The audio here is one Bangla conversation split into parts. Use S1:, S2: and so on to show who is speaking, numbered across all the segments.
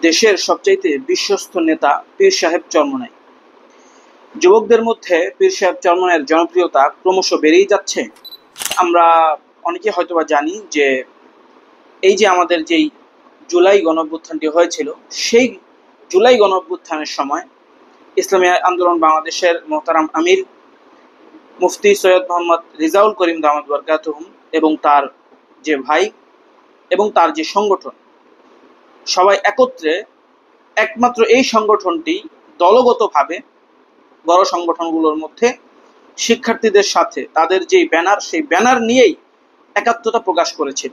S1: দেশের সবচাইতে বিশ্বস্ত নেতা পীর সাহেব চরমনাই। যুবকদের মধ্যে পীর সাহেব চরমনাইয়ের জনপ্রিয়তা ক্রমশ বেড়েই যাচ্ছে। আমরা অনেকে হয়তোবা জানি যে এই যে আমাদের যেই জুলাই গণঅভ্যুত্থানটি হয়েছিল, সেই জুলাই গণঅভ্যুত্থানের সময় ইসলামী আন্দোলন বাংলাদেশের মোহতারাম আমির মুফতি সৈয়দ মোহাম্মদ রিজাউল করিম দামাত বরকাতুহুম এবং তার যে ভাই এবং তার যে সংগঠন, সবাই একত্রে একমাত্র এই সংগঠনটি দলগতভাবে বড় সংগঠনগুলোর মধ্যে শিক্ষার্থীদের সাথে তাদের যে ব্যানার, সেই ব্যানার নিয়েই একাত্মতা প্রকাশ করেছিল।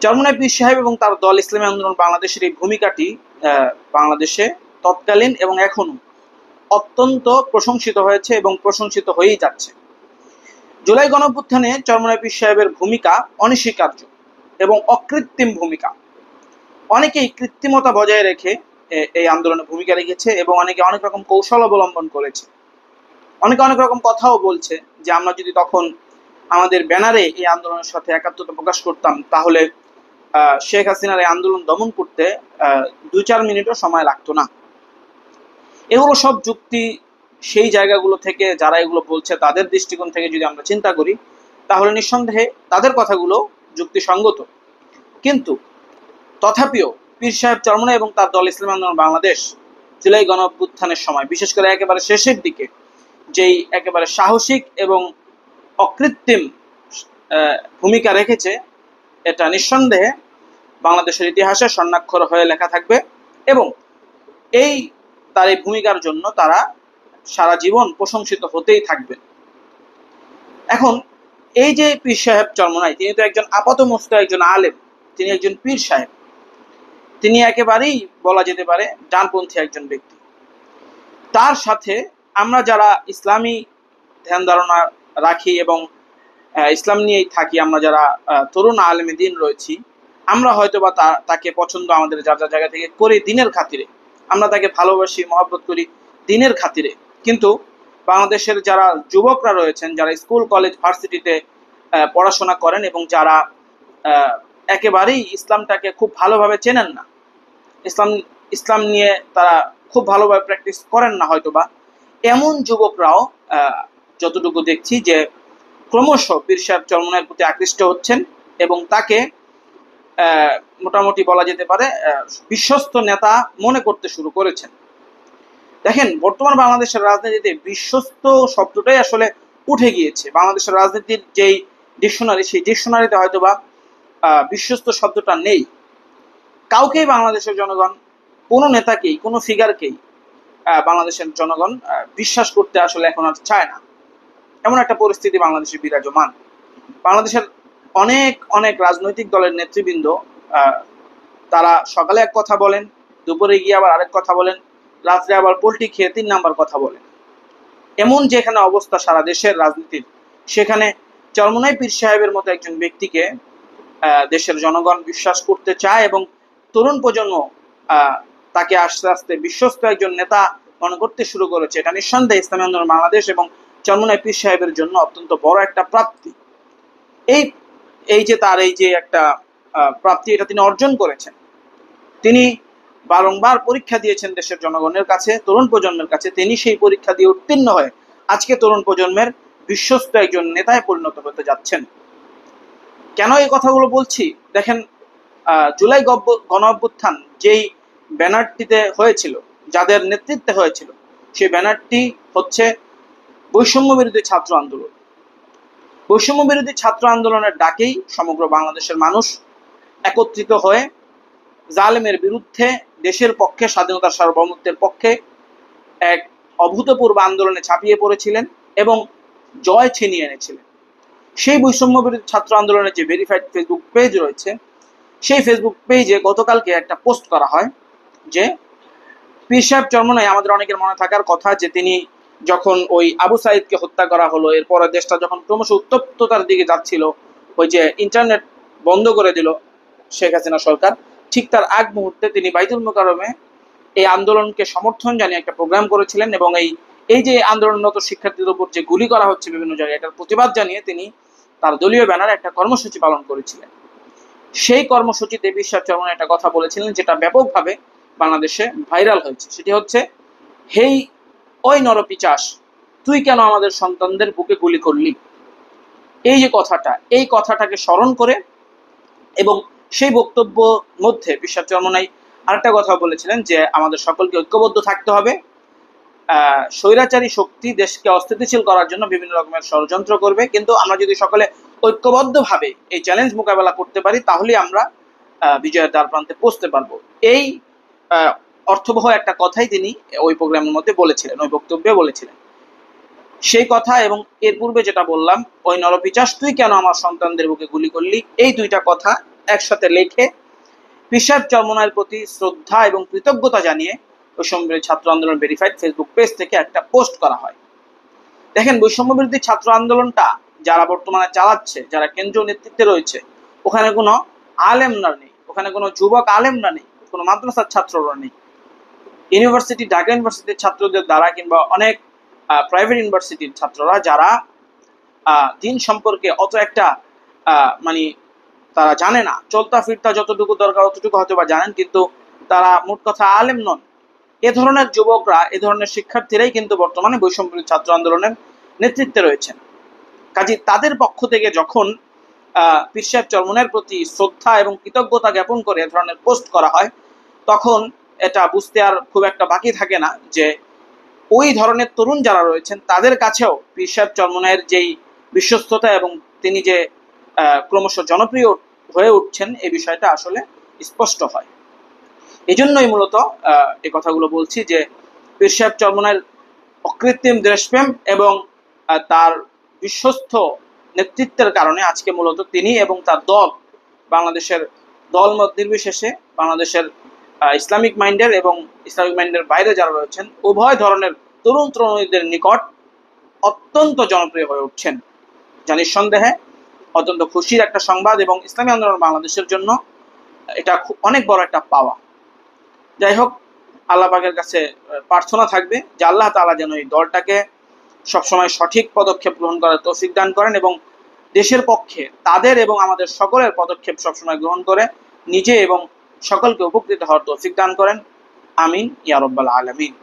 S1: চরমনাই পীর সাহেব এবং তার দল ইসলামী আন্দোলন বাংলাদেশের এই ভূমিকাটি বাংলাদেশে তৎকালীন এবং এখনো অত্যন্ত প্রশংসিত হয়েছে এবং প্রশংসিত হয়েই যাচ্ছে। জুলাই গণঅভ্যুত্থানে চরমনাই পীর সাহেবের ভূমিকা অনস্বীকার্য এবং অকৃত্রিম ভূমিকা। অনেকেই কৃত্রিমতা বজায় রেখে এই আন্দোলনে ভূমিকা রেখেছে এবং অনেকে অনেক রকম কৌশল অবলম্বন করেছে। অনেকে অনেক রকম কথাও বলছে যে আমরা যদি তখন আমাদের ব্যানারে এই আন্দোলনের সাথে একাত্মতা প্রকাশ করতাম, তাহলে শেখ হাসিনার এই আন্দোলন দমন করতে 2-4 মিনিটও সময় লাগতো না। এগুলো সব যুক্তি সেই জায়গাগুলো থেকে যারা এগুলো বলছে তাদের দৃষ্টিকোণ থেকে যদি আমরা চিন্তা করি, তাহলে নিঃসন্দেহে তাদের কথাগুলো যুক্তিসঙ্গত। কিন্তু তথাপিও পীর সাহেব চরমনাই এবং তার দল ইসলামী আন্দোলন বাংলাদেশ জুলাই গণঅভ্যুত্থানের সময়, বিশেষ করে একেবারে শেষের দিকে, যেই একেবারে সাহসিক এবং অকৃত্রিম ভূমিকা রেখেছে, এটা নিঃসন্দেহে বাংলাদেশের ইতিহাসে স্বর্ণাক্ষর হয়ে লেখা থাকবে এবং তার এই ভূমিকার জন্য তারা সারা জীবন প্রশংসিত হতেই থাকবেন। এখন এই যে পীর সাহেব চরমনাই, তিনি তো একজন আপাতমস্তক একজন আলেম, তিনি একজন পীর সাহেব, তিনি একেবারেই বলা যেতে পারে ডানপন্থী একজন ব্যক্তি। তার সাথে আমরা যারা ইসলামী ধ্যান ধারণা রাখি এবং ইসলাম নিয়েই থাকি, আমরা যারা তরুণ আলেমে দিন রয়েছি, আমরা হয়তো বা তাকে পছন্দ আমাদের যার যার জায়গা থেকে করি দিনের খাতিরে, আমরা তাকে ভালোবাসি, মহব্বত করি দিনের খাতিরে। কিন্তু বাংলাদেশের যারা যুবকরা রয়েছেন, যারা স্কুল কলেজ ভার্সিটিতে পড়াশোনা করেন এবং যারা একেবারেই ইসলামটাকে খুব ভালোভাবে চেনেন না, ইসলাম নিয়ে তারা খুব ভালোভাবে প্র্যাকটিস করেন না হয়তোবা, এমন যুবকরাও যতটুকু দেখছি যে ক্রমশ পীর সাহেব চরমনাইয়ের প্রতি আকৃষ্ট হচ্ছেন এবং তাকে মোটামুটি বলা যেতে পারে বিশ্বস্ত নেতা মনে করতে শুরু করেছেন। দেখেন, বর্তমান বাংলাদেশের রাজনীতিতে বিশ্বস্ত শব্দটাই আসলে উঠে গিয়েছে। বাংলাদেশের রাজনীতির যেই ডিকশনারি, সেই ডিকশনারিতে হয়তোবা বিশ্বস্ত শব্দটা নেই। কাউকেই বাংলাদেশের জনগণ, কোনো নেতাকেই, কোনো ফিগারকেই বাংলাদেশের জনগণ বিশ্বাস করতে আসলে এখন আর চায় না। এমন একটা পরিস্থিতি বাংলাদেশে বিরাজমান। বাংলাদেশের অনেক অনেক রাজনৈতিক দলের নেতৃবৃন্দ তারা সকালে এক কথা বলেন, দুপুরে গিয়ে আবার আরেক কথা বলেন, রাত্রে আবার পোল্টি খেয়ে 3 নাম্বার কথা বলেন। এমন যেখানে অবস্থা সারা দেশের রাজনীতির, সেখানে চরমনাই পীর সাহেবের মতো একজন ব্যক্তিকে দেশের জনগণ বিশ্বাস করতে চায় এবং তরুণ প্রজন্ম তাকে আস্তে আস্তে বিশ্বস্ত একজন নেতা মনে করতে শুরু করেছে। এটা নিঃসন্দেহে ইসলামী আন্দোলন বাংলাদেশ এবং চরমনাই পীর সাহেবের জন্য অত্যন্ত বড় একটা প্রাপ্তি। এই যে তার এই যে একটা প্রাপ্তি, এটা তিনি অর্জন করেছেন। তিনি বারংবার পরীক্ষা দিয়েছেন দেশের জনগণের কাছে, তরুণ প্রজন্মের কাছে। তিনি সেই পরীক্ষা দিয়ে উত্তীর্ণ হয়ে আজকে তরুণ প্রজন্মের বিশ্বস্ত একজন নেতায় পরিণত হতে যাচ্ছেন। কেন এই কথাগুলো বলছি? দেখেন, জুলাই গণঅভ্যুত্থান যেই ব্যানারটিতে হয়েছিল, যাদের নেতৃত্বে হয়েছিল, সেই ব্যানারটি হচ্ছে বৈষম্য বিরোধী ছাত্র আন্দোলন। বৈষম্য বিরোধী ছাত্র আন্দোলনের ডাকেই সমগ্র বাংলাদেশের মানুষ একত্রিত হয়ে জালেমের বিরুদ্ধে, দেশের পক্ষে, স্বাধীনতার সার্বভৌমত্বের পক্ষে এক অভূতপূর্ব আন্দোলনে ঝাঁপিয়ে পড়েছিলেন এবং জয় ছিনিয়ে এনেছিলেন। সেই বৈষম্য বিরোধী ছাত্র আন্দোলনের যে ভেরিফাইড ফেসবুক পেজ রয়েছে, সেই ফেসবুক পেজে গতকালকে একটা পোস্ট করা হয় যে পীর সাহেব চরমনাই, আমাদের অনেকের মনে থাকার কথা যে তিনি যখন ওই আবু সাইদকে হত্যা করা হলো, এরপরে দেশটা যখন ক্রমশ উত্তপ্ততার দিকে যাচ্ছিল, ওই যে ইন্টারনেট বন্ধ করে দিল শেখ হাসিনা সরকার, ঠিক তার আগ মুহূর্তে তিনি বাইতুল মোকাররমে এই আন্দোলনকে সমর্থন জানিয়ে একটা প্রোগ্রাম করেছিলেন এবং এই যে আন্দোলনরত শিক্ষার্থীদের উপর যে গুলি করা হচ্ছে বিভিন্ন জায়গায়, এটার প্রতিবাদ জানিয়ে তিনি তার দলীয় ব্যানারে একটা কর্মসূচি পালন করেছিলেন। সেই কর্মসূচিতে পীর সাহেব চরমনাই একটা কথা বলেছিলেন, যেটা ব্যাপকভাবে বাংলাদেশে ভাইরাল হয়েছে। সেটি হচ্ছে, হেই ওই নরপিচাস, তুই কেন আমাদের সন্তানদের বুকে গুলি করলি। এই যে কথাটা, এই কথাটাকে স্মরণ করে এবং সেই বক্তব্য মধ্যে পীর সাহেব চরমনাই আরেকটা কথা বলেছিলেন যে আমাদের সকলকে ঐক্যবদ্ধ থাকতে হবে। স্বৈরাচারী শক্তি দেশকে অস্থিতিশীল করার জন্য বিভিন্ন রকমের ষড়যন্ত্র করবে, কিন্তু আমরা যদি সকলে ঐক্যবদ্ধভাবে এই চ্যালেঞ্জ মোকাবেলা করতে পারি, তাহলেই আমরা বিজয়ের দ্বার প্রান্তে পৌঁছতে পারবো। এই অর্থবহ একটা কথাই তিনি ওই প্রোগ্রামের মধ্যে বলেছিলেন, ওই বক্তব্যে বলেছিলেন। সেই কথা এবং এর পূর্বে যেটা বললাম, ওই নরপিচাস তুই কেন আমার সন্তানদের বুকে গুলি করলি, এই দুইটা কথা একসাথে লেখে পীর সাহেব চরমনাইয়ের প্রতি শ্রদ্ধা এবং কৃতজ্ঞতা জানিয়ে বৈষম্যবিরোধী ছাত্র আন্দোলন ভেরিফাইড ফেসবুক পেজ থেকে একটা পোস্ট করা হয়। দেখেন, বৈষম্যবিরোধী ছাত্র আন্দোলনটা যারা বর্তমানে চালাচ্ছে, যারা কেন্দ্রীয় নেতৃত্বে রয়েছে, ওখানে কোনো আলেমরা নেই, ওখানে কোনো যুবক আলেমরা নেই, কোনো মাদ্রাসার ছাত্ররা নেই। ইউনিভার্সিটি, ঢাকা ইউনিভার্সিটির ছাত্রদের দ্বারা কিংবা অনেক প্রাইভেট ইউনিভার্সিটির ছাত্ররা যারা দিন সম্পর্কে অত একটা মানে তারা জানে না, চলতা ফিরতা যতটুকু দরকার অতটুকু হয়তো বা জানেন, কিন্তু তারা মোট কথা আলেম নন। এ ধরনের যুবকরা, এ ধরনের শিক্ষার্থীরাই কিন্তু বর্তমানে বৈষম্যবিরোধী ছাত্র আন্দোলনের নেতৃত্বে রয়েছেন। কাজে তাদের পক্ষ থেকে যখন পীর সাহেব চরমনাইয়ের প্রতি শ্রদ্ধা এবং কৃতজ্ঞতা জ্ঞাপন করে এ ধরনের পোস্ট করা হয়, তখন এটা বুঝতে আর খুব একটা বাকি থাকে না যে ওই ধরনের তরুণ যারা রয়েছেন তাদের কাছেও পীর সাহেব চরমনাইয়ের যেই বিশ্বস্ততা এবং তিনি যে ক্রমশ জনপ্রিয় হয়ে উঠছেন, এই বিষয়টা আসলে স্পষ্ট হয়। এই জন্যই মূলত এই কথাগুলো বলছি যে পীর সাহেব চরমনাইয়ের অকৃত্রিম দেশপ্রেম এবং তার বিশ্বস্ত নেতৃত্বের কারণে আজকে মূলত তিনি এবং তার দল বাংলাদেশের দলমত নির্বিশেষে, বাংলাদেশের ইসলামিক মাইন্ডের এবং ইসলামিক মাইন্ডের বাইরে যারা রয়েছেন উভয় ধরনের তরুণ তরুণীদের নিকট অত্যন্ত জনপ্রিয় হয়ে উঠছেন, যা নিঃসন্দেহে অত্যন্ত খুশির একটা সংবাদ এবং ইসলামী আন্দোলন বাংলাদেশের জন্য এটা অনেক বড় একটা পাওয়া। যাই হোক, আল্লাহ পাকের কাছে প্রার্থনা থাকবে যে আল্লাহ তাআলা যেন এই দলটাকে সবসময় সঠিক পদক্ষেপ গ্রহণ করার তৌফিক দান করেন এবং দেশের পক্ষে তাদের এবং আমাদের সকলের পদক্ষেপ সবসময় গ্রহণ করে নিজে এবং সকলকে উপকৃত হওয়ার তৌফিক দান করেন। আমিন ইয়া রাব্বাল আলামিন।